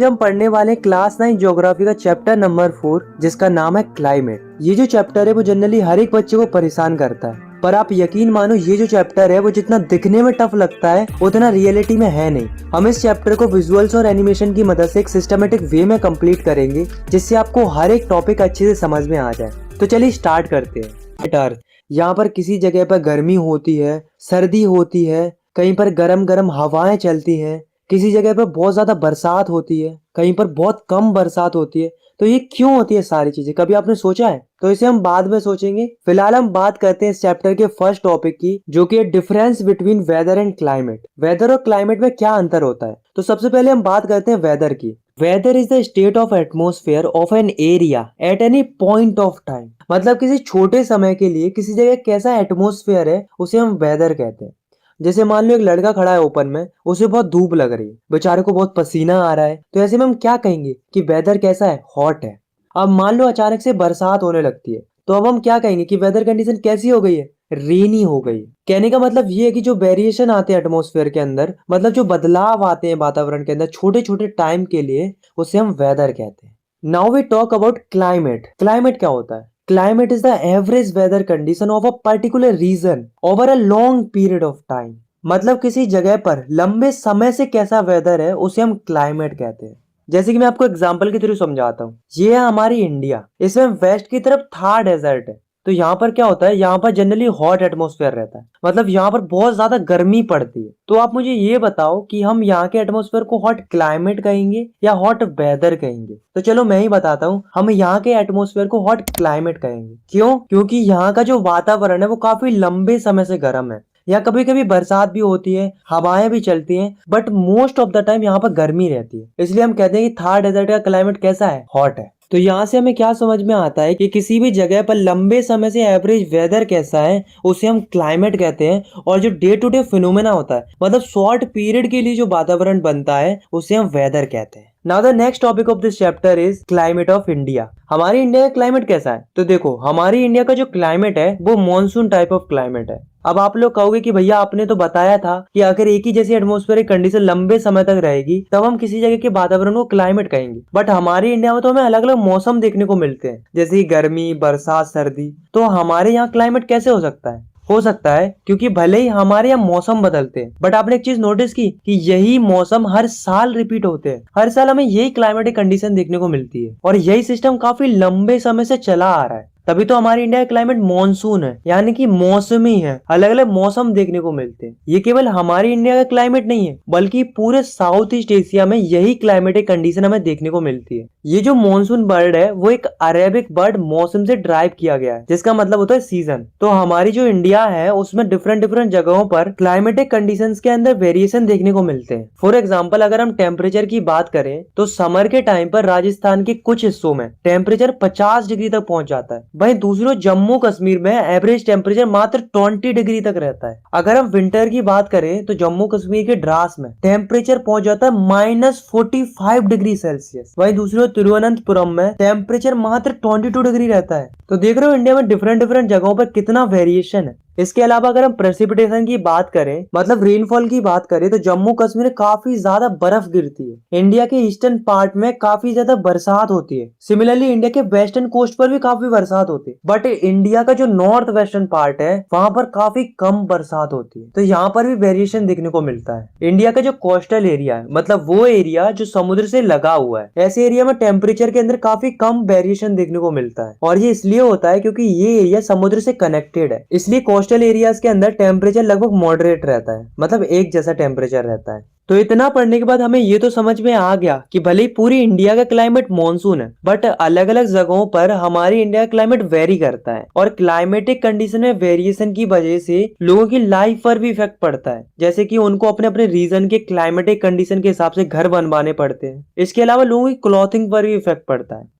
आज हम पढ़ने वाले क्लास 9 ज्योग्राफी का चैप्टर नंबर 4 जिसका नाम है क्लाइमेट। ये जो चैप्टर है वो जनरली हर एक बच्चे को परेशान करता है, पर आप यकीन मानो ये जो चैप्टर है वो जितना दिखने में टफ लगता है उतना रियलिटी में है नहीं। हम इस चैप्टर को विजुअल्स और एनिमेशन की मदद से एक सिस्टमेटिक वे में कंप्लीट करेंगे जिससे आपको हर एक टॉपिक अच्छे से समझ में आ जाए। तो चलिए स्टार्ट करते हैं। अर्थ, यहाँ पर किसी जगह पर गर्मी होती है, सर्दी होती है, कहीं पर गरम गरम हवाएं चलती हैं, किसी जगह पर बहुत ज्यादा बरसात होती है, कहीं पर बहुत कम बरसात होती है। तो ये क्यों होती है सारी चीजें, कभी आपने सोचा है? तो इसे हम बाद में सोचेंगे। फिलहाल हम बात करते हैं इस चैप्टर के फर्स्ट टॉपिक की, जो कि है difference between weather and climate. Weather और क्लाइमेट में क्या अंतर होता है? तो सबसे पहले हम बात करते हैं वेदर की। Weather is the state of atmosphere of an area at any point of time. मतलब किसी छोटे समय के लिए किसी जगह कैसा एटमोस्फेयर है उसे हम वेदर कहते हैं। जैसे मान लो एक लड़का खड़ा है ओपन में, उसे बहुत धूप लग रही है, बेचारे को बहुत पसीना आ रहा है, तो ऐसे में हम क्या कहेंगे कि वेदर कैसा है? हॉट है। अब मान लो अचानक से बरसात होने लगती है, तो अब हम क्या कहेंगे कि वेदर कंडीशन कैसी हो गई है? रेनी हो गई। कहने का मतलब ये है कि जो वेरिएशन आते हैं एटमोस्फेयर के अंदर, मतलब जो बदलाव आते हैं वातावरण के अंदर छोटे छोटे टाइम के लिए, उसे हम वेदर कहते हैं। Now we talk about climate. Climate क्या होता है? Climate is the average weather condition of a particular region over a long period of time। मतलब किसी जगह पर लंबे समय से कैसा वेदर है उसे हम क्लाइमेट कहते हैं। जैसे कि मैं आपको एग्जांपल के थ्रू समझाता हूँ। ये है हमारी इंडिया, इसमें वेस्ट की तरफ थार डेजर्ट है। तो यहाँ पर क्या होता है, यहाँ पर जनरली हॉट एटमोस्फेयर रहता है, मतलब यहाँ पर बहुत ज्यादा गर्मी पड़ती है। तो आप मुझे ये बताओ कि हम यहाँ के एटमोस्फेयर को हॉट क्लाइमेट कहेंगे या हॉट वेदर कहेंगे? तो चलो मैं ही बताता हूँ, हम यहाँ के एटमोस्फेयर को हॉट क्लाइमेट कहेंगे। क्यों? क्योंकि यहाँ का जो वातावरण है वो काफी लंबे समय से गर्म है। यहाँ कभी कभी बरसात भी होती है, हवाएं भी चलती हैं, but most of the time यहाँ पर गर्मी रहती है। इसलिए हम कहते हैं कि थार डेजर्ट का क्लाइमेट कैसा है? हॉट है। तो यहाँ से हमें क्या समझ में आता है कि किसी भी जगह पर लंबे समय से एवरेज वेदर कैसा है उसे हम क्लाइमेट कहते हैं, और जो डे टू डे फिनोमेना होता है, मतलब शॉर्ट पीरियड के लिए जो वातावरण बनता है, उसे हम वेदर कहते हैं। Now the next topic of this chapter is climate of India. हमारी इंडिया का क्लाइमेट कैसा है? तो देखो, हमारी इंडिया का जो क्लाइमेट है वो मॉनसून टाइप ऑफ क्लाइमेट है। अब आप लोग कहोगे कि भैया आपने तो बताया था कि अगर एक ही जैसी एटमॉस्फेरिक कंडीशन लंबे समय तक रहेगी तब हम किसी जगह के वातावरण को क्लाइमेट कहेंगे। बट हमारी इंडिया में तो हमें अलग अलग मौसम देखने को मिलते हैं, जैसे गर्मी, बरसात, सर्दी। तो हमारे यहाँ क्लाइमेट कैसे हो सकता है? हो सकता है क्योंकि भले ही हमारे यहाँ मौसम बदलते हैं, बट आपने एक चीज नोटिस की कि यही मौसम हर साल रिपीट होते हैं। हर साल हमें यही क्लाइमेटिक कंडीशन देखने को मिलती है, और यही सिस्टम काफी लंबे समय से चला आ रहा है। तभी तो हमारी इंडिया का क्लाइमेट मॉनसून है, यानी कि मौसमी है। अलग अलग मौसम देखने को मिलते हैं। ये केवल हमारी इंडिया का क्लाइमेट नहीं है, बल्कि पूरे साउथ ईस्ट एशिया में यही क्लाइमेटिक कंडीशन हमें देखने को मिलती है। ये जो मॉनसून बर्ड है वो एक अरेबिक बर्ड मौसम से ड्राइव किया गया है, जिसका मतलब होता है सीजन। तो हमारी जो इंडिया है उसमें डिफरेंट डिफरेंट जगहों पर क्लाइमेटिक कंडीशंस के अंदर वेरिएशन देखने को मिलते हैं। फॉर एग्जाम्पल, अगर हम टेम्परेचर की बात करें तो समर के टाइम पर राजस्थान के कुछ हिस्सों में टेम्परेचर 50 डिग्री तक पहुंच जाता है। वहीं दूसरे जम्मू कश्मीर में एवरेज टेम्परेचर मात्र 20 डिग्री तक रहता है। अगर हम विंटर की बात करें तो जम्मू कश्मीर के द्रास में टेम्परेचर पहुंच जाता है -45 डिग्री सेल्सियस। वहीं दूसरे तिरुवनंतपुरम में टेम्परेचर मात्र 22 डिग्री रहता है। तो देख रहे हो इंडिया में डिफरेंट डिफरेंट जगहों पर कितना वेरिएशन है। इसके अलावा अगर हम प्रेसिपिटेशन की बात करें, मतलब रेनफॉल की बात करें, तो जम्मू कश्मीर में काफी ज्यादा बर्फ गिरती है। इंडिया के ईस्टर्न पार्ट में काफी ज्यादा बरसात होती है। सिमिलरली इंडिया के वेस्टर्न कोस्ट पर भी काफी बरसात होती है, बट इंडिया का जो नॉर्थ वेस्टर्न पार्ट है वहां पर काफी कम बरसात होती है। तो यहाँ पर भी वेरिएशन देखने को मिलता है। इंडिया का जो कोस्टल एरिया है, मतलब वो एरिया जो समुद्र से लगा हुआ है, ऐसे एरिया में टेम्परेचर के अंदर काफी कम वेरिएशन देखने को मिलता है। और ये इसलिए होता है क्योंकि ये एरिया समुद्र से कनेक्टेड है। इसलिए कोस्टल एरियाज के अंदर टेम्परेचर लगभग मॉडरेट रहता है, मतलब एक जैसा टेम्परेचर रहता है। तो इतना पढ़ने के बाद हमें ये तो समझ में आ गया कि भले ही पूरी इंडिया का क्लाइमेट मॉनसून है, बट अलग अलग जगहों पर हमारी इंडिया का क्लाइमेट वेरी करता है, और क्लाइमेटिक कंडीशन में वेरिएशन की वजह से लोगों की लाइफ पर भी इफेक्ट पड़ता है, जैसे कि उनको अपने अपने रीजन के क्लाइमेटिक कंडीशन के हिसाब से घर बनवाने पड़ते हैं। इसके अलावा लोगों की क्लॉथिंग पर भी इफेक्ट पड़ता है।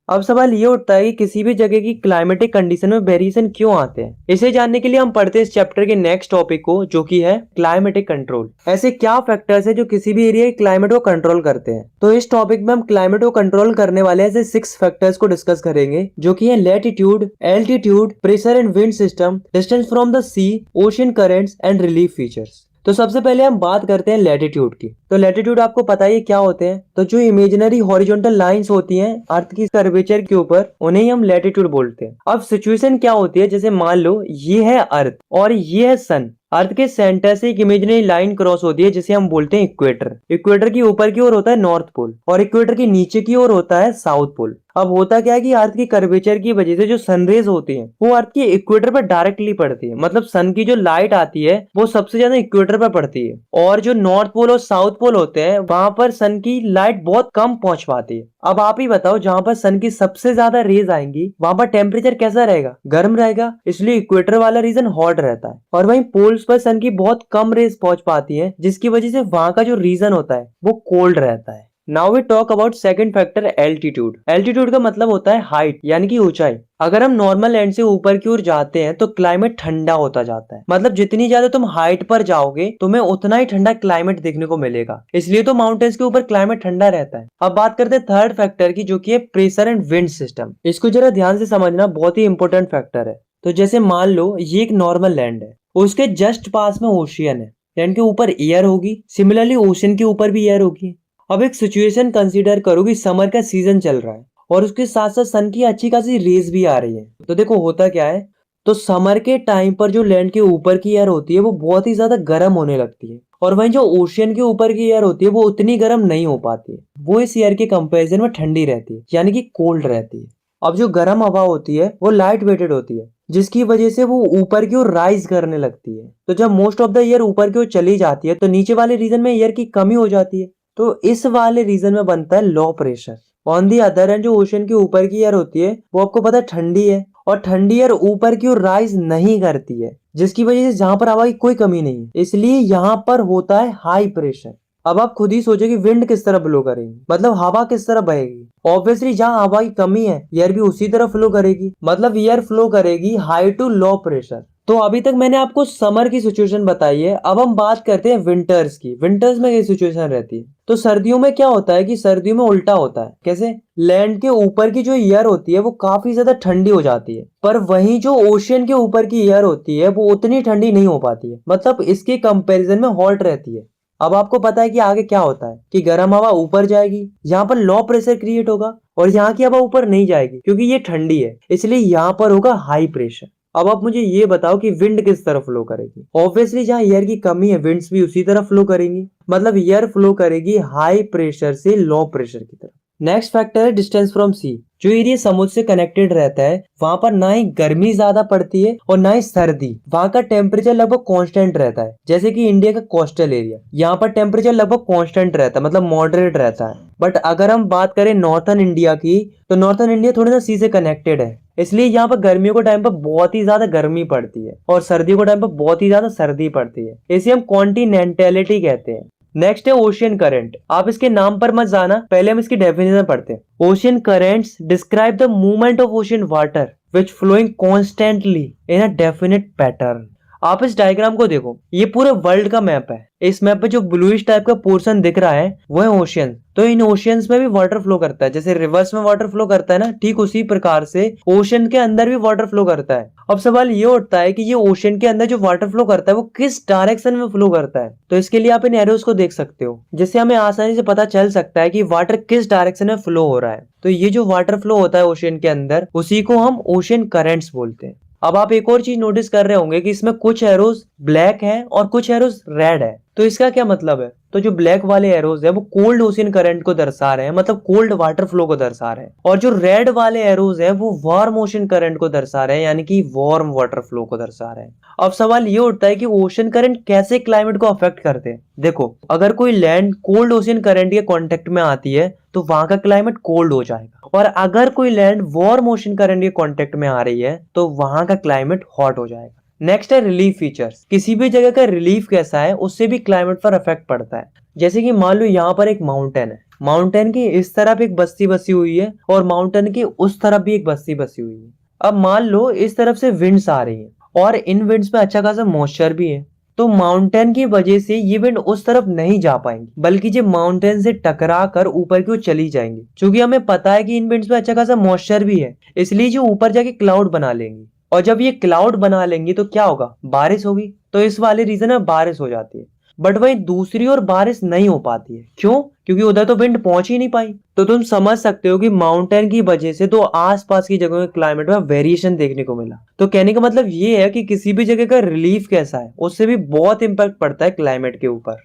अब सवाल ये उठता है कि किसी भी जगह की क्लाइमेटिक कंडीशन में वेरिएशन क्यों आते हैं। इसे जानने के लिए हम पढ़ते हैं इस चैप्टर के नेक्स्ट टॉपिक को, जो कि है क्लाइमेटिक कंट्रोल। ऐसे क्या फैक्टर्स है जो किसी भी एरिया के क्लाइमेट को कंट्रोल करते हैं? तो इस टॉपिक में हम क्लाइमेट को कंट्रोल करने वाले ऐसे 6 फैक्टर्स को डिस्कस करेंगे, जो कि है latitude, altitude, pressure and wind system, distance from the sea, ocean currents and relief features. तो सबसे पहले हम बात करते हैं लैटिट्यूड की। तो लैटिट्यूड आपको पता ही है क्या होते हैं। तो जो इमेजिनरी हॉरिजॉन्टल लाइंस होती हैं अर्थ की कर्वेचर के ऊपर, उन्हें ही हम लैटिट्यूड बोलते हैं। अब सिचुएशन क्या होती है, जैसे मान लो ये है अर्थ और ये है सन। अर्थ के सेंटर से एक इमेजिनरी लाइन क्रॉस होती है जिसे हम बोलते हैं इक्वेटर। इक्वेटर की ऊपर की ओर होता है नॉर्थ पोल और इक्वेटर की नीचे की ओर होता है साउथ पोल। अब होता क्या है कि अर्थ की कर्वेचर की वजह से जो सनरेज होती हैं वो अर्थ के इक्वेटर पर डायरेक्टली पड़ती है। मतलब सन की जो लाइट आती है वो सबसे ज्यादा इक्वेटर पर पड़ती है, और जो नॉर्थ पोल और साउथ पोल होते हैं वहां पर सन की लाइट बहुत कम पहुंच पाती है। अब आप ही बताओ, जहां पर सन की सबसे ज्यादा रेज आएंगी वहां पर टेम्परेचर कैसा रहेगा? गर्म रहेगा, इसलिए इक्वेटर वाला रीजन हॉट रहता है। और वहीं पोल्स पर सन की बहुत कम रेज पहुंच पाती है, जिसकी वजह से वहां का जो रीजन होता है वो कोल्ड रहता है। Now we talk about second factor, altitude. Altitude का मतलब होता है हाइट यानी कि ऊंचाई। अगर हम नॉर्मल लैंड से ऊपर की ओर जाते हैं तो क्लाइमेट ठंडा होता जाता है। मतलब जितनी ज्यादा तुम हाइट पर जाओगे तुम्हें उतना ही ठंडा क्लाइमेट देखने को मिलेगा, इसलिए तो माउंटेन्स के ऊपर क्लाइमेट ठंडा रहता है। अब बात करते हैं थर्ड फैक्टर की, जो कि है प्रेशर एंड विंड सिस्टम। इसको जरा ध्यान से समझना, बहुत ही इंपॉर्टेंट फैक्टर है। तो जैसे मान लो ये एक नॉर्मल लैंड है, उसके जस्ट पास में ओशियन है। लैंड के ऊपर एयर होगी, सिमिलरली ओशन के ऊपर भी एयर होगी। अब एक सिचुएशन कंसीडर करो कि समर का सीजन चल रहा है और उसके साथ साथ सन की अच्छी खासी रेज भी आ रही है। तो देखो होता क्या है, तो समर के टाइम पर जो लैंड के ऊपर की एयर होती है वो बहुत ही ज्यादा गर्म होने लगती है, और वहीं जो ओशियन के ऊपर की एयर होती है वो उतनी गर्म नहीं हो पाती है। वो इस एयर के कंपैरिजन में ठंडी रहती है, यानी कि कोल्ड रहती है। अब जो गर्म हवा होती है वो लाइट वेटेड होती है, जिसकी वजह से वो ऊपर की ओर राइज करने लगती है। तो जब मोस्ट ऑफ द एयर ऊपर की ओर चली जाती है तो नीचे वाले रीजन में एयर की कमी हो जाती है। तो इस वाले रीजन में बनता है low pressure. On the other and जो ओशन के ऊपर की एयर होती है वो आपको पता है ठंडी है, और ठंडी एयर ऊपर की ओर राइज नहीं करती है, जिसकी वजह से जहां पर हवा की कोई कमी नहीं है, इसलिए यहाँ पर होता है हाई प्रेशर। अब आप खुद ही सोचो कि विंड किस तरह ब्लो करेगी, मतलब हवा किस तरह बहेगी। ऑब्वियसली जहां हवा की कमी है एयर भी उसी तरह फ्लो करेगी, मतलब एयर फ्लो करेगी हाई टू लो प्रेशर। तो अभी तक मैंने आपको समर की सिचुएशन बताई है, अब हम बात करते हैं विंटर्स की। विंटर्स में ये सिचुएशन रहती है। तो सर्दियों में क्या होता है कि सर्दियों में उल्टा होता है। कैसे? लैंड के ऊपर की जो एयर होती है वो काफी ज्यादा ठंडी हो जाती है, पर वहीं जो ओशियन के ऊपर की एयर होती है वो उतनी ठंडी नहीं हो पाती है, मतलब इसके कंपैरिजन में हॉट रहती है। अब आपको पता है कि आगे क्या होता है कि गर्म हवा ऊपर जाएगी, यहाँ पर लो प्रेशर क्रिएट होगा, और यहाँ की हवा ऊपर नहीं जाएगी क्योंकि ये ठंडी है, इसलिए यहाँ पर होगा हाई प्रेशर। अब आप मुझे ये बताओ कि विंड किस तरफ फ्लो करेगी। ऑब्वियसली जहाँ एयर की कमी है विंड्स भी उसी तरफ फ्लो करेंगी, मतलब एयर फ्लो करेगी हाई प्रेशर से लो प्रेशर की तरफ। नेक्स्ट फैक्टर है डिस्टेंस फ्रॉम सी। जो एरिया समुद्र से कनेक्टेड रहता है वहां पर ना ही गर्मी ज्यादा पड़ती है और ना ही सर्दी। वहां का टेम्परेचर लगभग कांस्टेंट रहता है, जैसे कि इंडिया का कोस्टल एरिया, यहाँ पर टेम्परेचर लगभग कांस्टेंट रहता है, मतलब मॉडरेट रहता है। बट अगर हम बात करें नॉर्थन इंडिया की, तो नॉर्थन इंडिया थोड़ी ना सी से कनेक्टेड है, इसलिए यहाँ पर गर्मियों के टाइम पर बहुत ही ज्यादा गर्मी पड़ती है और सर्दियों के टाइम पर बहुत ही ज्यादा सर्दी पड़ती है। इसे हम कॉन्टिनेंटेलिटी कहते हैं। नेक्स्ट है ओशियन करंट। आप इसके नाम पर मत जाना, पहले हम इसकी डेफिनेशन पढ़ते हैं। Ocean currents describe the movement of ocean water which flowing constantly in a definite pattern. आप इस डायग्राम को देखो, ये पूरे वर्ल्ड का मैप है। इस मैप पे जो ब्लूइश टाइप का पोर्शन दिख रहा है वो है ओशियन। तो इन ओशियंस में भी वाटर फ्लो करता है, जैसे रिवर्स में वाटर फ्लो करता है ना, ठीक उसी प्रकार से ओशन के अंदर भी वाटर फ्लो करता है। अब सवाल ये उठता है कि ये ओशन के अंदर जो वाटर फ्लो करता है वो किस डायरेक्शन में फ्लो करता है। तो इसके लिए आप इन एरोस को देख सकते हो, जिससे हमें आसानी से पता चल सकता है कि वाटर किस डायरेक्शन में फ्लो हो रहा है। तो ये जो वाटर फ्लो होता है ओशन के अंदर, उसी को हम ओशन करेंट्स बोलते हैं। अब आप एक और चीज नोटिस कर रहे होंगे कि इसमें कुछ एरोज ब्लैक है और कुछ एरोज रेड है। तो इसका क्या मतलब है? तो जो ब्लैक वाले एरोज है वो कोल्ड ओशियन करंट को दर्शा रहे हैं, मतलब कोल्ड वाटर फ्लो को दर्शा रहे हैं, और जो रेड वाले एरोज है वो वार्म ओशियन करंट को दर्शा रहे हैं, यानी कि वार्म वाटर फ्लो को दर्शा रहे हैं। अब सवाल ये उठता है कि ओशियन करंट कैसे क्लाइमेट को अफेक्ट करते हैं। देखो, अगर कोई लैंड कोल्ड ओशियन करंट के कांटेक्ट में आती है तो वहां का क्लाइमेट कोल्ड हो जाएगा, और अगर कोई लैंड वार्म ओशियन करंट के कांटेक्ट में आ रही है तो वहां का क्लाइमेट हॉट हो जाएगा। नेक्स्ट है रिलीफ फीचर्स। किसी भी जगह का रिलीफ कैसा है उससे भी क्लाइमेट पर इफेक्ट पड़ता है। जैसे कि मान लो यहाँ पर एक माउंटेन है, माउंटेन की इस तरफ एक बस्ती बसी हुई है और माउंटेन की उस तरफ भी एक बस्ती बसी हुई है। अब मान लो इस तरफ से विंड्स आ रही है और इन विंड्स में अच्छा खासा मॉइस्चर भी है, तो माउंटेन की वजह से ये विंड उस तरफ नहीं जा पाएंगी, बल्कि ये माउंटेन से टकरा कर ऊपर की ओर चली जाएंगी। क्योंकि हमें पता है कि इन विंड्स में अच्छा खासा मॉइस्चर भी है, इसलिए जो ऊपर जाके क्लाउड बना लेंगी। और जब ये क्लाउड बना लेंगी तो क्या होगा, बारिश होगी। तो इस वाले रीजन में बारिश हो जाती है। बट वहीं दूसरी ओर बारिश नहीं हो पाती है, क्यों? क्योंकि उधर तो विंड पहुंच ही नहीं पाई। तो तुम समझ सकते हो कि माउंटेन की वजह से तो आसपास की जगहों के क्लाइमेट में वेरिएशन देखने को मिला। तो कहने का मतलब ये है कि किसी भी जगह का रिलीफ कैसा है उससे भी बहुत इंपैक्ट पड़ता है क्लाइमेट के ऊपर।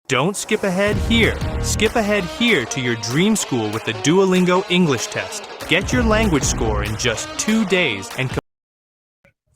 Don't skip ahead here. Skip ahead here to your dream school with the Duolingo English test. Get your language score in just 2 days and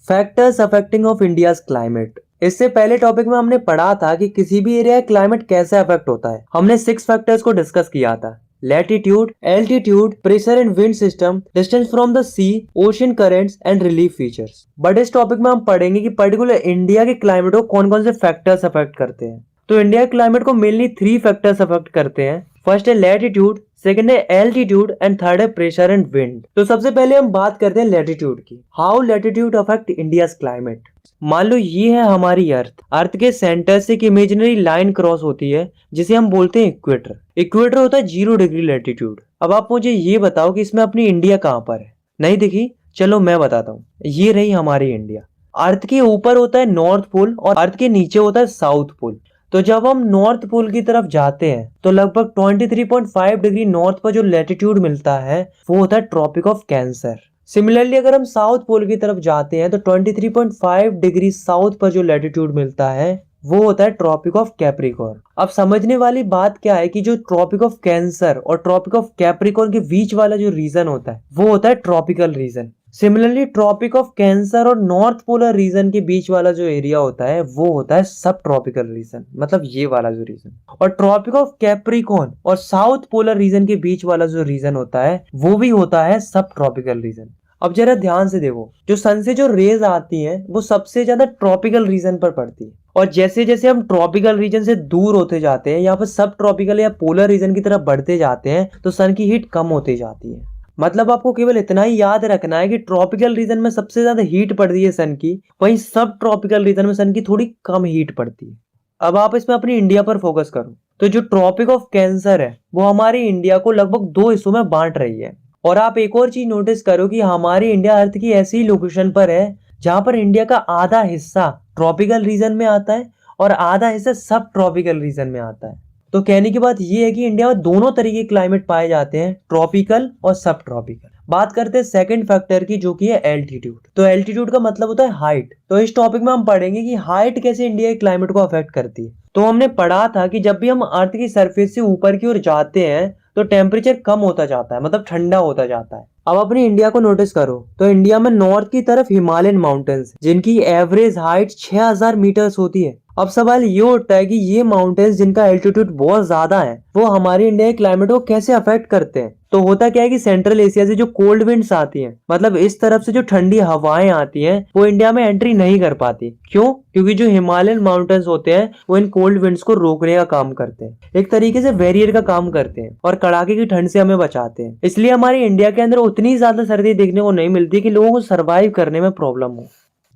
factors affecting of India's climate. इससे पहले topic में हमने पढ़ा था कि किसी भी एरिया का क्लाइमेट कैसे अफेक्ट होता है। हमने 6 फैक्टर्स को डिस्कस किया था: latitude, altitude, pressure and wind system, distance from the sea, ocean currents and relief features. But इस टॉपिक में हम पढ़ेंगे कि पर्टिकुलर इंडिया के क्लाइमेट को कौन कौन से फैक्टर्स अफेक्ट करते हैं। तो इंडिया के क्लाइमेट को मेनली 3 फैक्टर्स अफेक्ट करते हैं। फर्स्ट है लैटिट्यूड, सेकंड है एल्टीट्यूड एंड थर्ड है प्रेशर एंड विंड। तो सबसे पहले हम बात करते हैं लैटिट्यूड की। How latitude affect India's climate. मान लो ये है हमारी अर्थ के सेंटर से एक इमेजिनरी लाइन क्रॉस होती है जिसे हम बोलते हैं इक्वेटर। इक्वेटर होता है 0 डिग्री लैटिट्यूड। अब आप मुझे ये बताओ कि इसमें अपनी इंडिया कहाँ पर है? नहीं दिखी? चलो मैं बताता हूँ, ये रही हमारी इंडिया। अर्थ के ऊपर होता है नॉर्थ पोल और अर्थ के नीचे होता है साउथ पोल। तो जब हम नॉर्थ पोल की तरफ जाते हैं तो लगभग 23.5 डिग्री नॉर्थ पर जो लैटिट्यूड मिलता है वो होता है ट्रॉपिक ऑफ कैंसर। सिमिलरली अगर हम साउथ पोल की तरफ जाते हैं तो 23.5 डिग्री साउथ पर जो लैटिट्यूड मिलता है वो होता है ट्रॉपिक ऑफ कैप्रिकॉर्न। अब समझने वाली बात क्या है कि जो ट्रॉपिक ऑफ कैंसर और ट्रॉपिक ऑफ कैप्रिकॉर्न के बीच वाला जो रीजन होता है वो होता है tropical region. Similarly tropic of cancer और नॉर्थ पोलर रीजन के बीच वाला जो एरिया होता है वो होता है सब ट्रॉपिकल रीजन, मतलब ये वाला जो रीजन। और ट्रॉपिक ऑफ कैप्रिकॉर्न और साउथ पोलर रीजन के बीच वाला जो रीजन होता है वो भी होता है सब ट्रॉपिकल रीजन। अब जरा ध्यान से देखो, जो सन से जो रेज आती हैं वो सबसे ज्यादा ट्रॉपिकल रीजन पर पड़ती है। और जैसे जैसे हम ट्रॉपिकल रीजन से दूर होते जाते हैं, यहाँ पर सब ट्रॉपिकल या पोलर रीजन की तरफ बढ़ते जाते हैं तो सन की हीट कम होती जाती है। मतलब आपको केवल इतना ही याद रखना है कि ट्रॉपिकल रीजन में सबसे ज्यादा हीट पड़ती है सन की, वहीं सब ट्रॉपिकल रीजन में सन की थोड़ी कम हीट पड़ती है। अब आप इसमें अपनी इंडिया पर फोकस करो तो जो ट्रॉपिक ऑफ कैंसर है वो हमारी इंडिया को लगभग 2 हिस्सों में बांट रही है। और आप एक और चीज नोटिस करो कि हमारी इंडिया अर्थ की ऐसी लोकेशन पर है जहां पर इंडिया का आधा हिस्सा ट्रॉपिकल रीजन में आता है और आधा हिस्सा सब ट्रॉपिकल रीजन में आता है। तो कहने की बात यह है कि इंडिया में दोनों तरीके के क्लाइमेट पाए जाते हैं, ट्रॉपिकल और सब ट्रॉपिकल। बात करते हैं सेकंड फैक्टर की जो कि है एल्टीट्यूड। तो एल्टीट्यूड का मतलब होता है हाइट। तो इस टॉपिक में हम पढ़ेंगे कि हाइट कैसे इंडिया के क्लाइमेट को अफेक्ट करती है। तो हमने पढ़ा था कि जब भी हम अर्थ की सरफेस से ऊपर की ओर जाते हैं तो टेम्परेचर कम होता जाता है, मतलब ठंडा होता जाता है। अब अपनी इंडिया को नोटिस करो तो इंडिया में नॉर्थ की तरफ हिमालयन माउंटेन्स जिनकी एवरेज हाइट 6000 मीटर्स होती है। अब सवाल ये उठता है कि ये माउंटेन्स जिनका एल्टीट्यूड बहुत ज्यादा है वो हमारे इंडिया के क्लाइमेट को कैसे अफेक्ट करते हैं। तो होता क्या है कि सेंट्रल एशिया से जो कोल्ड विंड्स आती हैं, मतलब इस तरफ से जो ठंडी हवाएं आती हैं वो इंडिया में एंट्री नहीं कर पाती। क्यों? क्योंकि जो हिमालयन माउंटेन्स होते हैं वो इन कोल्ड विंड्स को रोकने का काम करते हैं, एक तरीके से बैरियर का काम करते हैं और कड़ाके की ठंड से हमें बचाते हैं। इसलिए हमारी इंडिया के अंदर उतनी ज्यादा सर्दी देखने को नहीं मिलती कि लोगों को सर्वाइव करने में प्रॉब्लम हो।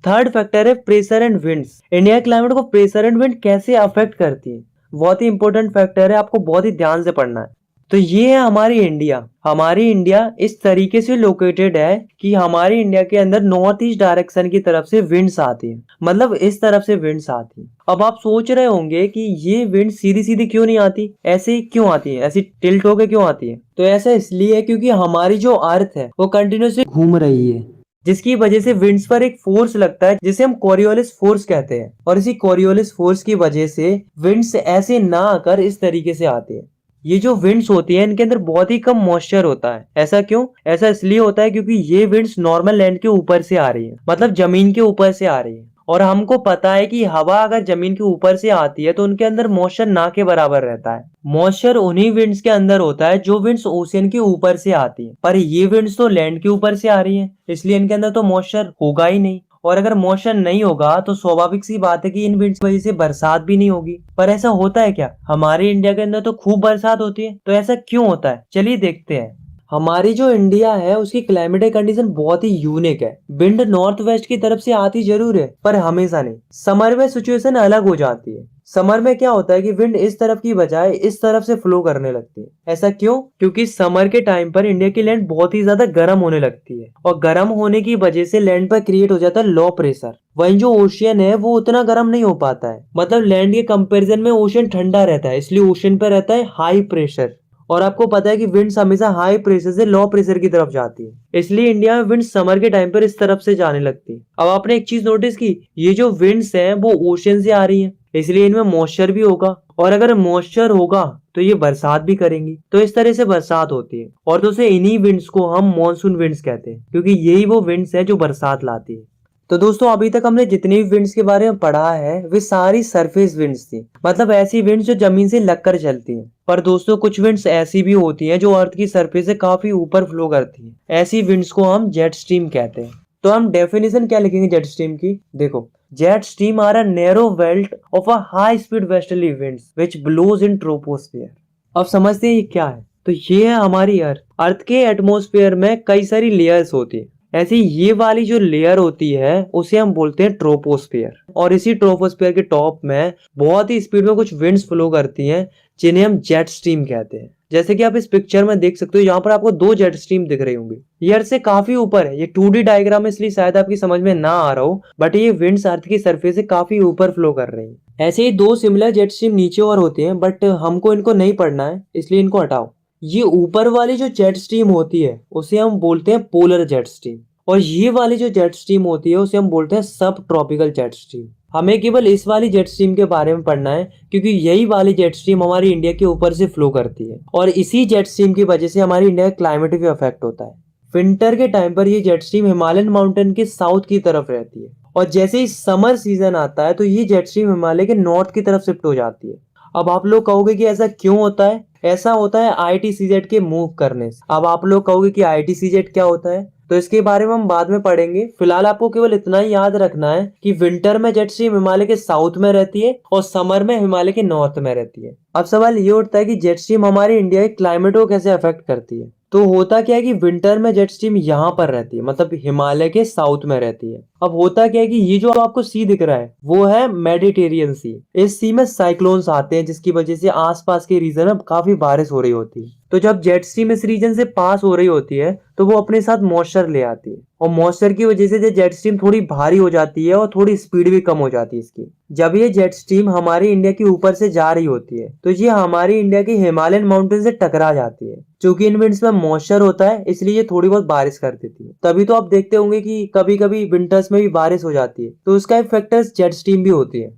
थर्ड फैक्टर है pressure and winds. India climate को प्रेशर एंड विंड कैसे अफेक्ट करती है, बहुत ही इंपॉर्टेंट फैक्टर है, आपको बहुत ही ध्यान से पढ़ना है। तो ये है हमारी इंडिया। हमारी इंडिया इस तरीके से लोकेटेड है कि हमारी इंडिया के अंदर नॉर्थ ईस्ट डायरेक्शन की तरफ से विंड्स आती है, मतलब इस तरफ से विंड्स आती है। अब आप सोच रहे होंगे कि ये विंड सीधी सीधी क्यों नहीं आती, ऐसे ही क्यों आती है, ऐसी टिल्ट होके क्यों आती है? तो ऐसा इसलिए है क्योंकि हमारी जो अर्थ है वो कंटिन्यूसली घूम रही है, जिसकी वजह से विंड्स पर एक फोर्स लगता है जिसे हम कोरियोलिस फोर्स कहते हैं। और इसी कोरियोलिस फोर्स की वजह से विंड्स ऐसे ना आकर इस तरीके से आते हैं। ये जो विंड्स होती है इनके अंदर बहुत ही कम मॉइस्चर होता है। ऐसा क्यों? ऐसा इसलिए होता है क्योंकि ये विंड्स नॉर्मल लैंड के ऊपर से आ रही है, मतलब जमीन के ऊपर से आ रही है। और हमको पता है कि हवा अगर जमीन के ऊपर से आती है तो उनके अंदर मॉइस्चर ना के बराबर रहता है। मॉइस्चर उन्हीं विंड्स के अंदर होता है जो विंड्स ओशियन के ऊपर से आती है, पर ये विंड्स तो लैंड के ऊपर से आ रही है, इसलिए इनके अंदर तो मॉइस्चर होगा ही नहीं। और अगर मॉइस्चर नहीं होगा तो स्वाभाविक सी बात है कि इन विंड्स की वजह से बरसात भी नहीं होगी। पर ऐसा होता है क्या? हमारे इंडिया के अंदर तो खूब बरसात होती है, तो ऐसा क्यों होता है? चलिए देखते हैं। हमारी जो इंडिया है उसकी क्लाइमेटिक कंडीशन बहुत ही यूनिक है। विंड नॉर्थ वेस्ट की तरफ से आती जरूर है पर हमेशा नहीं। समर में सिचुएशन अलग हो जाती है। समर में क्या होता है कि विंड इस तरफ की बजाय इस तरफ से फ्लो करने लगती है। ऐसा क्यों? क्योंकि समर के टाइम पर इंडिया की लैंड बहुत ही ज्यादा गर्म होने लगती है और गर्म होने की वजह से लैंड पर क्रिएट हो जाता है लो प्रेशर। वहीं जो ओशियन है वो उतना गर्म नहीं हो पाता है, मतलब लैंड के कंपैरिजन में ओशियन ठंडा रहता है, इसलिए ओशियन पर रहता है हाई प्रेशर। और आपको पता है कि विंड्स हमेशा हाई प्रेशर से लो प्रेशर की तरफ जाती है, इसलिए इंडिया में विंड समर के टाइम पर इस तरफ से जाने लगती है। अब आपने एक चीज नोटिस की, ये जो विंड्स हैं वो ओशन से आ रही हैं, इसलिए इनमें मॉइस्चर भी होगा और अगर मॉइस्चर होगा तो ये बरसात भी करेंगी, तो इस तरह से बरसात होती है। और दोस्तों इन्हीं विंड्स को हम मॉनसून विंड्स कहते हैं क्योंकि यही वो विंड्स हैं जो बरसात लाती है। तो दोस्तों अभी तक हमने जितनी भी विंड्स के बारे में पढ़ा है वे सारी सरफेस विंड्स थी, मतलब ऐसी विंड्स जो जमीन से लगकर चलती हैं। पर दोस्तों कुछ विंड्स ऐसी भी होती हैं जो अर्थ की सरफेस से काफी ऊपर फ्लो करती हैं, ऐसी विंड्स को हम जेट स्ट्रीम कहते हैं। तो हम डेफिनेशन क्या लिखेंगे जेट स्ट्रीम की? देखो, jet stream are a narrow belt of a high speed westerly winds which blows in troposphere. अब समझते हैं ये क्या है। तो ये है हमारी अर्थ के एटमॉस्फेयर में कई सारी लेयर्स होती है। ऐसी ये वाली जो लेयर होती है उसे हम बोलते हैं ट्रोपोस्फियर, और इसी ट्रोपोस्फियर के टॉप में बहुत ही स्पीड में कुछ विंड्स फ्लो करती हैं जिन्हें हम जेट स्ट्रीम कहते हैं। जैसे कि आप इस पिक्चर में देख सकते हो, यहाँ पर आपको दो जेट स्ट्रीम दिख रही होंगी। ये अर्थ से काफी ऊपर है, ये 2D डायग्राम है इसलिए शायद आपकी समझ में ना आ रहा हो, बट ये विंड्स अर्थ की सरफेस से काफी ऊपर फ्लो कर रही हैं। ऐसे ही दो सिमिलर जेट स्ट्रीम नीचे और होते हैं, बट हमको इनको नहीं पढ़ना है इसलिए इनको हटाओ। ये ऊपर वाली जो जेट स्ट्रीम होती है उसे हम बोलते हैं पोलर जेट स्ट्रीम, और ये वाली जो जेट स्ट्रीम होती है उसे हम बोलते हैं सब ट्रॉपिकल जेट स्ट्रीम। हमें केवल इस वाली जेट स्ट्रीम के बारे में पढ़ना है क्योंकि यही वाली जेट स्ट्रीम हमारी इंडिया के ऊपर से फ्लो करती है और इसी जेट स्ट्रीम की वजह से हमारी इंडिया का क्लाइमेट भी अफेक्ट होता है। विंटर के टाइम पर ये जेट स्ट्रीम हिमालयन माउंटेन के साउथ की तरफ रहती है और जैसे ही समर सीजन आता है तो ये जेट स्ट्रीम हिमालय के नॉर्थ की तरफ शिफ्ट हो जाती है। अब आप लोग कहोगे कि ऐसा क्यों होता है? ऐसा होता है ITCZ के मूव करने से। अब आप लोग कहोगे कि ITCZ क्या होता है, तो इसके बारे में हम बाद में पढ़ेंगे। फिलहाल आपको केवल इतना ही याद रखना है कि विंटर में जेट स्ट्रीम हिमालय के साउथ में रहती है और समर में हिमालय के नॉर्थ में रहती है। अब सवाल ये उठता है कि जेट स्ट्रीम हमारे इंडिया के क्लाइमेट को कैसे अफेक्ट करती है। तो होता क्या है कि विंटर में जेट स्ट्रीम यहाँ पर रहती है, मतलब हिमालय के साउथ में रहती है। अब होता क्या है कि ये जो आपको सी दिख रहा है वो है मेडिटेरियन सी। इस सी में साइक्लोन्स आते हैं जिसकी वजह से आसपास के रीजन में काफी बारिश हो रही होती है। तो जब जेट स्ट्रीम इस रीजन से पास हो रही होती है तो वो अपने साथ मॉइस्चर ले आती है और मॉइस्चर की वजह से जेट स्ट्रीम थोड़ी भारी हो जाती है और थोड़ी स्पीड भी कम हो जाती है इसकी। जब ये जेट स्ट्रीम हमारी इंडिया के ऊपर से जा रही होती है तो ये हमारी इंडिया के हिमालयन माउंटेन से टकरा जाती है। क्योंकि इन विंड्स में मॉइस्चर होता है इसलिए ये थोड़ी बहुत बारिश कर देती है। तभी तो आप देखते होंगे कि कभी कभी विंटर्स में भी बारिश हो जाती है, तो उसका एक फैक्टर जेट स्ट्रीम भी होती है।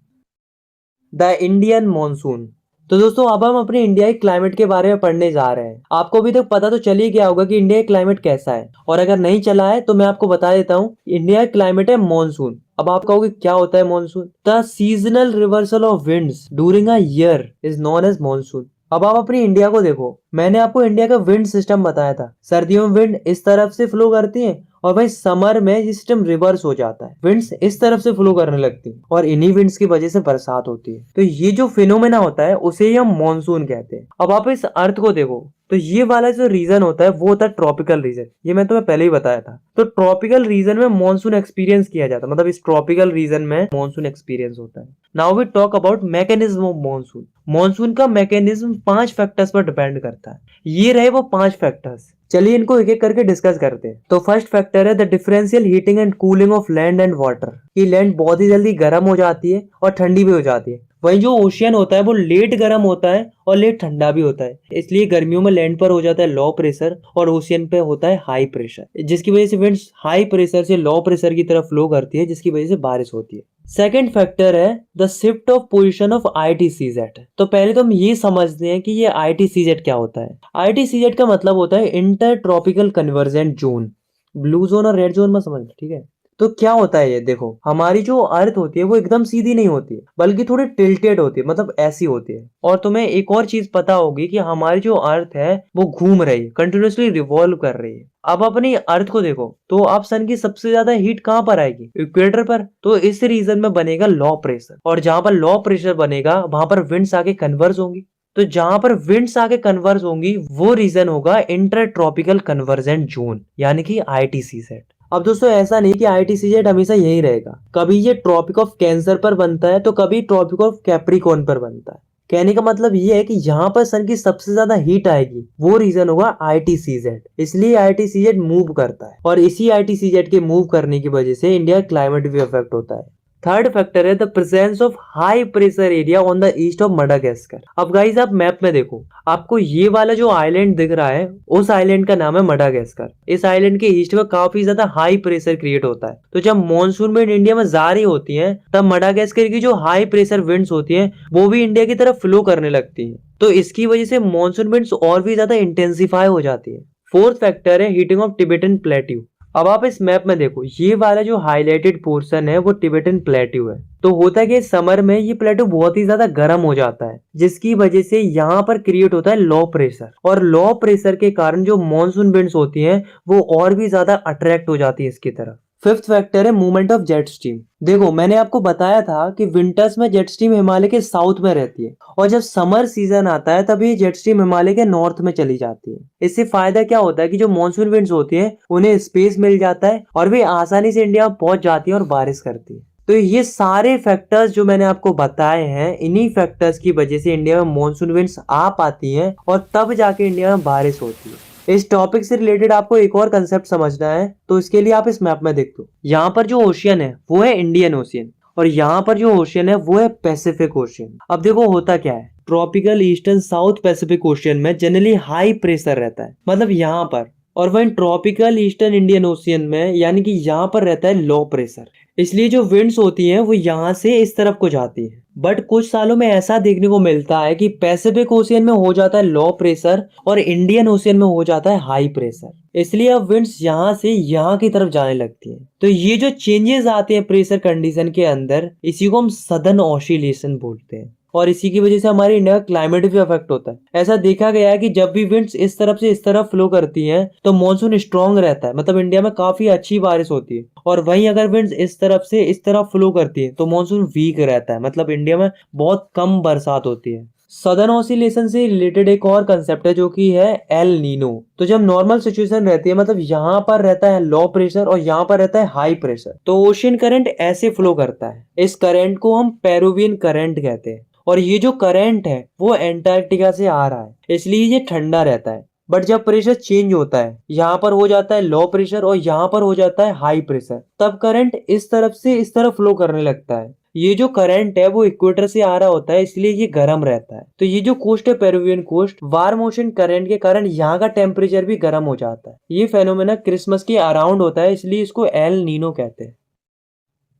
The Indian monsoon. तो दोस्तों अब हम अपने इंडिया के क्लाइमेट के बारे में पढ़ने जा रहे हैं। आपको अभी तक पता तो चल ही गया होगा कि इंडिया का क्लाइमेट कैसा है, और अगर नहीं चला है तो मैं आपको बता देता हूँ। इंडिया का क्लाइमेट है मॉनसून। अब आप कहोगे क्या होता है monsoon? The seasonal reversal of winds during a year is known as monsoon. अब आप अपनी इंडिया को देखो, मैंने आपको इंडिया का विंड सिस्टम बताया था। सर्दियों में विंड इस तरफ से फ्लो करती है और भाई समर में ये सिस्टम रिवर्स हो जाता है, विंड्स इस तरफ से फ्लो करने लगती है और इन्हीं विंड्स की वजह से बरसात होती है। तो ये जो फिनोमेना होता है उसे ही हम मॉनसून कहते हैं। अब आप इस अर्थ को देखो, तो ये वाला जो रीजन होता है वो होता है ट्रॉपिकल रीजन। ये मैं तुम्हें पहले ही बताया था। तो ट्रॉपिकल रीजन में मॉनसून एक्सपीरियंस किया जाता है, मतलब इस ट्रॉपिकल रीजन में मॉनसून एक्सपीरियंस होता है। Now we talk about mechanism of monsoon. Monsoon का मैकेनिज्म 5 फैक्टर्स पर डिपेंड करता है। ये रहे वो 5 फैक्टर्स। चलिए इनको एक एक करके डिस्कस करते हैं। तो फर्स्ट फैक्टर है the differential heating and cooling of land and water. कि लैंड बहुत ही जल्दी गर्म हो जाती है और ठंडी भी हो जाती है। वही जो ओशियन होता है वो लेट गर्म होता है और लेट ठंडा भी होता है, इसलिए गर्मियों में लैंड पर हो जाता है लो प्रेशर और ओशियन पे होता है हाई प्रेशर, जिसकी वजह से विंड्स हाई प्रेशर से लो प्रेशर की तरफ फ्लो करती है, जिसकी वजह से बारिश होती है। सेकेंड फैक्टर है the shift of position of ITCZ। तो पहले तो हम ये समझते हैं कि ये ITCZ क्या होता है। ITCZ का मतलब होता है inter tropical convergent zone. Blue zone और रेड जोन में समझ, ठीक है। तो क्या होता है ये देखो, हमारी जो अर्थ होती है वो एकदम सीधी नहीं होती है बल्कि थोड़ी टिल्टेड होती है, मतलब ऐसी होती है। और तुम्हें एक और चीज पता होगी कि हमारी जो अर्थ है वो घूम रही है, कंटिन्यूअसली रिवॉल्व कर रही है। अब अपनी अर्थ को देखो तो अब सन की सबसे ज्यादा हीट कहाँ पर आएगी? इक्वेटर पर। तो इस रीजन में बनेगा लो प्रेशर, और जहां पर लो प्रेशर बनेगा वहां पर विंड्स आके कन्वर्ज होंगी। तो जहां पर विंड्स आके कन्वर्ज होंगी वो रीजन होगा इंटर ट्रॉपिकल कन्वर्जेंट जोन, यानी कि ITCZ। अब दोस्तों ऐसा नहीं कि ITCZ हमेशा यही रहेगा, कभी ये ट्रॉपिक ऑफ कैंसर पर बनता है तो कभी ट्रॉपिक ऑफ कैप्रिकॉर्न पर बनता है। कहने का मतलब ये है कि यहाँ पर सन की सबसे ज्यादा हीट आएगी, वो रीजन होगा ITCZ। इसलिए ITCZ मूव करता है और इसी ITCZ के मूव करने की वजह से इंडिया क्लाइमेट भी अफेक्ट होता है। थर्ड फैक्टर है the presence of high pressure area on the east of Madagascar. अब गाइस आप मैप में देखो, आपको ये वाला जो आइलैंड दिख रहा है उस आइलैंड का नाम है मडागास्कर। इस आइलैंड के ईस्ट में काफी ज्यादा हाई प्रेशर क्रिएट होता है, तो जब मॉनसून विंड इंडिया में जारी होती है तब मडागास्कर की जो हाई प्रेशर विंड्स होती है वो भी इंडिया की तरफ फ्लो करने लगती है, तो इसकी वजह से मॉनसून विंड्स और भी ज्यादा इंटेंसिफाई हो जाती है। फोर्थ फैक्टर है हीटिंग ऑफ टिबेटन प्लेट्यू। अब आप इस मैप में देखो, ये वाला जो हाईलाइटेड पोर्शन है वो टिबेटन प्लेट्यू है। तो होता है कि समर में ये प्लेट्यू बहुत ही ज्यादा गर्म हो जाता है, जिसकी वजह से यहाँ पर क्रिएट होता है लो प्रेशर, और लो प्रेशर के कारण जो मॉनसून विंड्स होती हैं वो और भी ज्यादा अट्रैक्ट हो जाती है इसकी तरफ। फिफ्थ फैक्टर है मूवमेंट ऑफ जेट स्ट्रीम। देखो मैंने आपको बताया था कि विंटर्स में जेट स्ट्रीम हिमालय के साउथ में रहती है, और जब समर सीजन आता है तब ये जेट स्ट्रीम हिमालय के नॉर्थ में चली जाती है। इससे फायदा क्या होता है कि जो मॉनसून विंड्स होती हैं उन्हें स्पेस मिल जाता है और वे आसानी से इंडिया पहुंच जाती है और बारिश करती है। तो ये सारे फैक्टर्स जो मैंने आपको बताए हैं, इन्हीं फैक्टर्स की वजह से इंडिया में मॉनसून विंड्स आ पाती हैं और तब जाके इंडिया में बारिश होती है। इस टॉपिक से रिलेटेड आपको एक और कंसेप्ट समझना है, तो इसके लिए आप इस मैप में देख लो, यहाँ पर जो ओशियन है वो है इंडियन ओशियन, और यहाँ पर जो ओशियन है वो है पैसिफिक ओशियन। अब देखो होता क्या है, tropical eastern south Pacific ocean में जनरली हाई प्रेशर रहता है, मतलब यहाँ पर, और वहीं ट्रॉपिकल ईस्टर्न इंडियन ओशियन में यानी कि यहाँ पर रहता है लो प्रेशर। इसलिए जो विंड्स होती हैं वो यहाँ से इस तरफ को जाती है। बट कुछ सालों में ऐसा देखने को मिलता है कि पैसिफिक ओशियन में हो जाता है लो प्रेशर और इंडियन ओशियन में हो जाता है हाई प्रेशर। इसलिए अब विंड्स यहाँ से यहाँ की तरफ जाने लगती हैं। तो ये जो चेंजेस आते हैं प्रेशर कंडीशन के अंदर, इसी को हम सदर्न ऑसिलेशन बोलते हैं, और इसी की वजह से हमारे इंडिया का क्लाइमेट भी अफेक्ट होता है। ऐसा देखा गया है कि जब भी विंड्स इस तरफ से इस तरफ फ्लो करती हैं तो मॉनसून स्ट्रांग रहता है, मतलब इंडिया में काफी अच्छी बारिश होती है, और वहीं अगर विंड्स इस तरफ से इस तरफ फ्लो करती है तो मॉनसून वीक रहता है, मतलब इंडिया में बहुत कम बरसात होती है। सदर्न ऑसिलेशन से रिलेटेड एक और कंसेप्ट है जो कि है एल नीनो। तो जब नॉर्मल सिचुएशन रहती है, मतलब यहाँ पर रहता है लो प्रेशर और यहाँ पर रहता है हाई प्रेशर, तो ओशियन करंट ऐसे फ्लो करता है। इस करंट को हम पेरुवियन करंट कहते हैं, और ये जो करंट है वो एंटार्क्टिका से आ रहा है, इसलिए ये ठंडा रहता है। बट जब प्रेशर चेंज होता है, यहाँ पर हो जाता है लो प्रेशर और यहाँ पर हो जाता है हाई प्रेशर, तब करंट इस तरफ से इस तरफ फ्लो करने लगता है। ये जो करंट है वो इक्वेटर से आ रहा होता है, इसलिए ये गर्म रहता है। तो ये जो कोस्ट है Peruvian coast, warm ocean current के कारण यहाँ का टेम्परेचर भी गर्म हो जाता है। ये फेनोमेना क्रिसमस के अराउंड होता है, इसलिए इसको एल नीनो कहते हैं।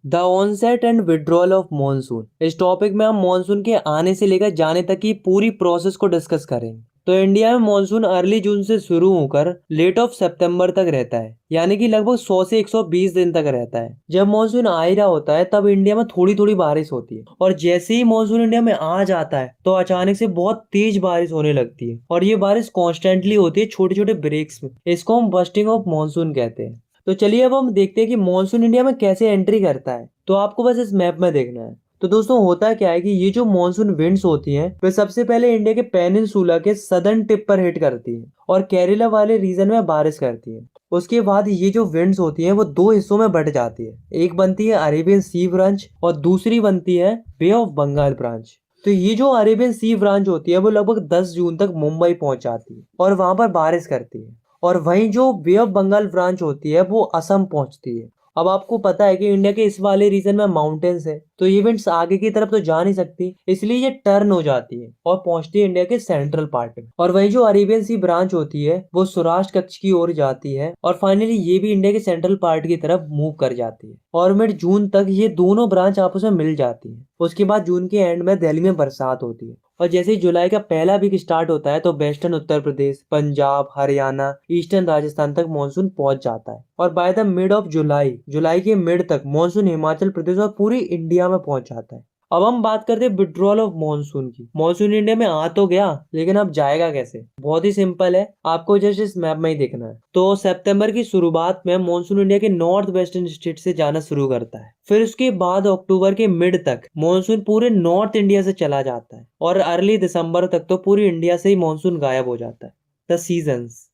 The onset and withdrawal of monsoon. इस टॉपिक में हम मॉनसून के आने से लेकर जाने तक की पूरी प्रोसेस को डिस्कस करेंगे। तो इंडिया में मॉनसून अर्ली जून से शुरू होकर लेट ऑफ सितंबर तक रहता है, यानी कि लगभग 100 से 120 दिन तक रहता है। जब मॉनसून आ ही रहा होता है तब इंडिया में थोड़ी थोड़ी बारिश होती है, और जैसे ही मॉनसून इंडिया में आ जाता है तो अचानक से बहुत तेज बारिश होने लगती है, और ये बारिश कॉन्स्टेंटली होती है छोटे छोटे ब्रेक्स में। इसको हम बस्टिंग ऑफ मॉनसून कहते हैं। तो चलिए अब हम देखते हैं कि मॉनसून इंडिया में कैसे एंट्री करता है। तो आपको बस इस मैप में देखना है। तो दोस्तों होता क्या है कि ये जो मॉनसून विंड्स होती हैं वे सबसे पहले इंडिया के पेनिनसुला के सदर्न टिप पर हिट करती है और केरला वाले रीजन में बारिश करती है। उसके बाद ये जो विंड्स होती हैं वो दो हिस्सों में बट जाती है, एक बनती है अरेबियन सी ब्रांच और दूसरी बनती है बे ऑफ बंगाल ब्रांच। तो ये जो अरेबियन सी ब्रांच होती है वो लगभग 10 जून तक मुंबई पहुंच जाती है और वहां पर बारिश करती है, और वहीं जो बे ऑफ बंगाल ब्रांच होती है वो असम पहुंचती है। अब आपको पता है कि इंडिया के इस वाले रीजन में माउंटेन्स है, तो ये विंड्स आगे की तरफ तो जा नहीं सकती, इसलिए ये टर्न हो जाती है और पहुंचती है इंडिया के सेंट्रल पार्ट में। और वही जो अरेबियन सी ब्रांच होती है वो सौराष्ट्र कच्छ की ओर जाती है, और फाइनली ये भी इंडिया के सेंट्रल पार्ट की तरफ मूव कर जाती है, और मिड जून तक ये दोनों ब्रांच आपस में मिल जाती है। उसके बाद जून के एंड में दिल्ली में बरसात होती है, और जैसे ही जुलाई का पहला वीक स्टार्ट होता है तो वेस्टर्न उत्तर प्रदेश, पंजाब, हरियाणा, ईस्टर्न राजस्थान तक मानसून पहुंच जाता है, और by the mid of July, जुलाई के मिड तक मानसून हिमाचल प्रदेश और पूरी इंडिया में पहुंच जाता है। अब हम बात करते हैं विड्रॉल ऑफ मॉनसून की। मॉनसून इंडिया में आ तो गया, लेकिन अब जाएगा कैसे? बहुत ही सिंपल है, आपको जस्ट इस मैप में ही देखना है। तो सितंबर की शुरुआत में मॉनसून इंडिया के नॉर्थ वेस्टर्न स्टेट से जाना शुरू करता है। फिर उसके बाद अक्टूबर के मिड तक मॉनसून पूरे नॉर्थ इंडिया से चला जाता है और अर्ली दिसंबर तक तो पूरी इंडिया से ही मॉनसून गायब हो जाता है। द सीजन्स,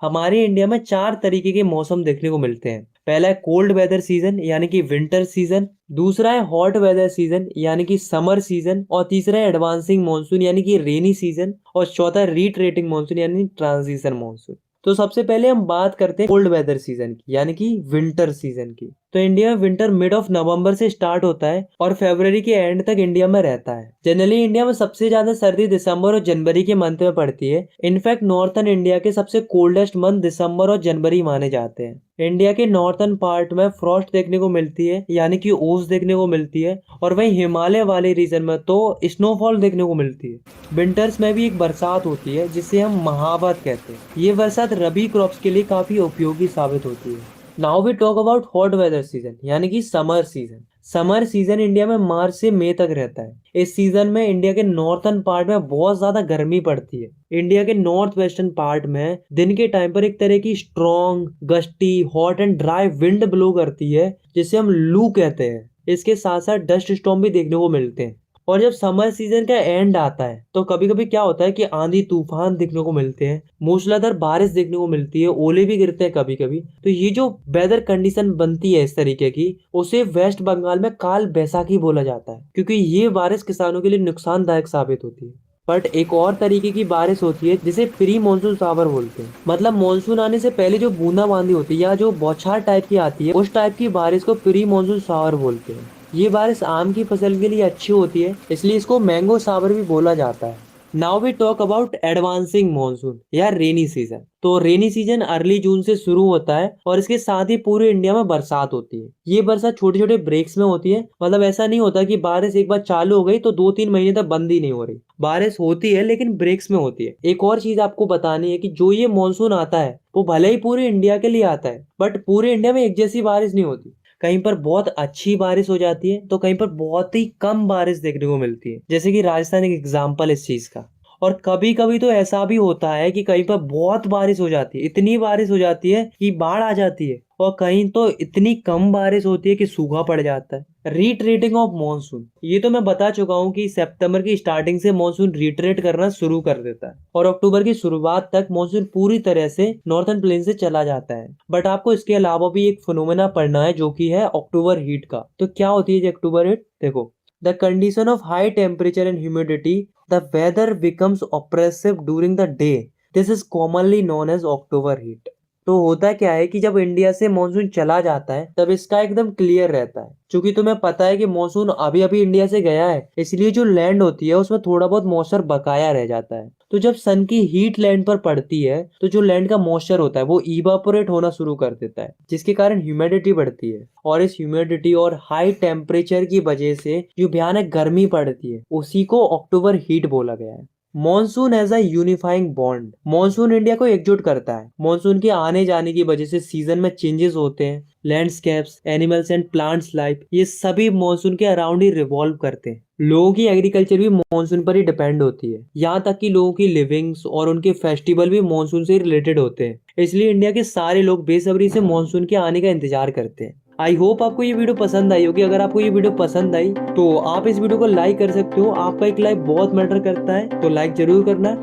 हमारे इंडिया में 4 तरीके के मौसम देखने को मिलते हैं। पहला है कोल्ड वेदर सीजन यानी कि विंटर सीजन, दूसरा है हॉट वेदर सीजन यानी कि समर सीजन, और तीसरा है एडवांसिंग मॉनसून यानी कि रेनी सीजन, और चौथा है रीट्रेटिंग मॉनसून यानी ट्रांजिशन मॉनसून। तो सबसे पहले हम बात करते हैं कोल्ड वेदर सीजन की यानी कि विंटर सीजन की। तो इंडिया में विंटर मिड ऑफ नवंबर से स्टार्ट होता है और फरवरी के एंड तक इंडिया में रहता है। जनरली इंडिया में सबसे ज्यादा सर्दी दिसंबर और जनवरी के मंथ में पड़ती है। इनफैक्ट नॉर्थन इंडिया के सबसे कोल्डेस्ट मंथ दिसंबर और जनवरी माने जाते हैं। इंडिया के नॉर्थन पार्ट में फ्रॉस्ट देखने को मिलती है यानी कि ओस देखने को मिलती है, और वहीं हिमालय वाले रीजन में तो स्नोफॉल देखने को मिलती है। विंटर्स में भी एक बरसात होती है जिसे हम महावत कहते हैं। ये बरसात रबी क्रॉप्स के लिए काफी उपयोगी साबित होती है। Now we talk about hot weather season यानी कि summer season. Summer season India में मार्च से मई तक रहता है। इस सीजन में इंडिया के नॉर्थन पार्ट में बहुत ज्यादा गर्मी पड़ती है। इंडिया के नॉर्थ वेस्टर्न पार्ट में दिन के टाइम पर एक तरह की strong, gusty, hot and dry wind blow करती है जिसे हम लू कहते हैं। इसके साथ साथ डस्ट स्टॉर्म भी देखने को मिलते हैं। और जब समर सीजन का एंड आता है तो कभी कभी क्या होता है कि आंधी तूफान देखने को मिलते हैं, मूसलाधार बारिश देखने को मिलती है, ओले भी गिरते हैं कभी कभी। तो ये जो वेदर कंडीशन बनती है इस तरीके की, उसे वेस्ट बंगाल में काल बैसाखी बोला जाता है, क्योंकि ये बारिश किसानों के लिए नुकसानदायक साबित होती है। बट एक और तरीके की बारिश होती है जिसे प्री मानसून शावर बोलते हैं। मतलब मानसून आने से पहले जो बूंदाबांदी होती है या जो बौछार टाइप की आती है, उस टाइप की बारिश को प्री मानसून शावर बोलते हैं। ये बारिश आम की फसल के लिए अच्छी होती है, इसलिए इसको मैंगो शावर भी बोला जाता है। Now we talk about advancing monsoon या रेनी सीजन। तो रेनी सीजन अर्ली जून से शुरू होता है और इसके साथ ही पूरे इंडिया में बरसात होती है। ये बरसात छोटे छोटे ब्रेक्स में होती है। मतलब ऐसा नहीं होता कि बारिश एक बार चालू हो गई तो 2-3 महीने तक बंद ही नहीं हो रही। बारिश होती है लेकिन ब्रेक्स में होती है। एक और चीज आपको बतानी है कि जो ये मॉनसून आता है वो भले ही पूरे इंडिया के लिए आता है, बट पूरे इंडिया में एक जैसी बारिश नहीं होती। कहीं पर बहुत अच्छी बारिश हो जाती है तो कहीं पर बहुत ही कम बारिश देखने को मिलती है, जैसे कि राजस्थान एक एग्जाम्पल इस चीज का। और कभी कभी तो ऐसा भी होता है कि कहीं पर बहुत बारिश हो जाती है, इतनी बारिश हो जाती है कि बाढ़ आ जाती है, और कहीं तो इतनी कम बारिश होती है कि सूखा पड़ जाता है। रीट्रेटिंग ऑफ मॉनसून, ये तो मैं बता चुका हूँ कि सितंबर की स्टार्टिंग से मॉनसून रिट्रेट करना शुरू कर देता है और अक्टूबर की शुरुआत तक मॉनसून पूरी तरह से नॉर्थन प्लेन से चला जाता है। बट आपको इसके अलावा भी एक फिनोमेना पढ़ना है जो कि है अक्टूबर हीट का। तो क्या होती है ये अक्टूबर हीट? देखो, the condition of high temperature and humidity, the weather becomes oppressive during the day, this is commonly known as October heat. तो होता क्या है कि जब इंडिया से मॉनसून चला जाता है तब इसका एकदम क्लियर रहता है, क्योंकि तुम्हें पता है कि मॉनसून अभी अभी इंडिया से गया है, इसलिए जो लैंड होती है उसमें थोड़ा बहुत मॉइस्चर बकाया रह जाता है। तो जब सन की हीट लैंड पर पड़ती है तो जो लैंड का मॉइस्चर होता है वो इवापोरेट होना शुरू कर देता है, जिसके कारण ह्यूमिडिटी बढ़ती है। और इस ह्यूमिडिटी और हाई टेम्परेचर की वजह से जो भयानक गर्मी पड़ती है उसी को अक्टूबर हीट बोला गया है। Monsoon as a unifying bond, monsoon India को एकजुट करता है। मॉनसून के आने जाने की वजह से सीजन में चेंजेस होते हैं। Landscapes, animals and plants life, ये सभी मॉनसून के अराउंड ही रिवॉल्व करते हैं। लोगों की एग्रीकल्चर भी मॉनसून पर ही डिपेंड होती है। यहाँ तक कि लोगों की लिविंग्स और उनके फेस्टिवल भी मॉनसून से रिलेटेड होते हैं। इसलिए इंडिया के सारे लोग बेसब्री से मॉनसून के आने का इंतजार करते हैं। आई होप आपको ये वीडियो पसंद आई होगी। अगर आपको ये वीडियो पसंद आई तो आप इस वीडियो को लाइक कर सकते हो। आपका एक लाइक बहुत मैटर करता है, तो लाइक जरूर करना।